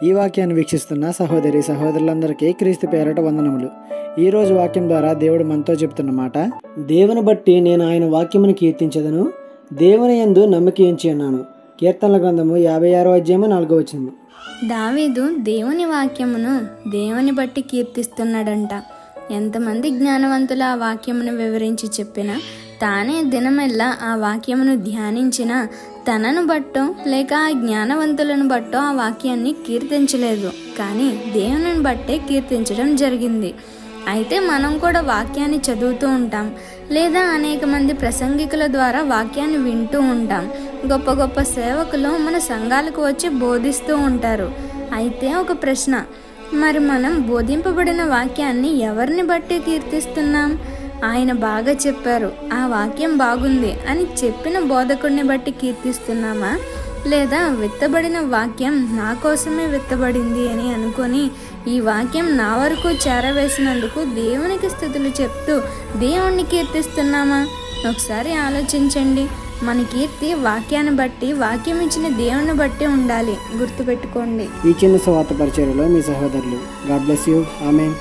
ఈ వాక్యాన్ని వీక్షిస్తున్న సహోదరి సహోదరులందరికీ క్రీస్తు పేరట వందనములు. ఈరోజు వాక్యం ద్వారా దేవుడు మనతో చెప్తున్న మాట, దేవుని బట్టి నేను ఆయన వాక్యమును కీర్తించదను, దేవుని యందు నమ్మిక ఉంచి ఉన్నాను. కీర్తనల గ్రంథము 56వ అధ్యాయము 4వ వచనము. దావీదు దేవుని వాక్యమును దేవుని బట్టి కీర్తిస్తున్నాడంట. ఎంతమంది జ్ఞానవంతులు ఆ వాక్యమును వివరించి చెప్పినా, తానే దినమెల్లా ఆ వాక్యమును ధ్యానించిన తనను బట్టో లేక ఆ జ్ఞానవంతులను బట్టో ఆ వాక్యాన్ని కీర్తించలేదు, కానీ దేవుని బట్టే కీర్తించడం జరిగింది. అయితే మనం కూడా వాక్యాన్ని చదువుతూ ఉంటాం, లేదా అనేక మంది ప్రసంగికుల ద్వారా వాక్యాన్ని వింటూ ఉంటాం. గొప్ప గొప్ప సేవకులు మన సంఘాలకు వచ్చి బోధిస్తూ ఉంటారు. అయితే ఒక ప్రశ్న, మరి మనం బోధింపబడిన వాక్యాన్ని ఎవరిని బట్టి కీర్తిస్తున్నాం? ఆయన బాగా చెప్పారు, ఆ వాక్యం బాగుంది అని చెప్పిన బోధకుడిని బట్టి కీర్తిస్తున్నామా? లేదా విత్తబడిన వాక్యం నా కోసమే విత్తబడింది అని అనుకొని ఈ వాక్యం నా వరకు చేరవేసినందుకు దేవునికి స్తుతులు చెప్తూ దేవుణ్ణి కీర్తిస్తున్నామా? ఒకసారి ఆలోచించండి. మన కీర్తి వాక్యాన్ని బట్టి, వాక్యం ఇచ్చిన దేవుని బట్టి ఉండాలి. గుర్తుపెట్టుకోండి. ఈ చిన్న సువార్త పరిచర్యలో మీ సహోదరులు. God bless you. ఆమేన్.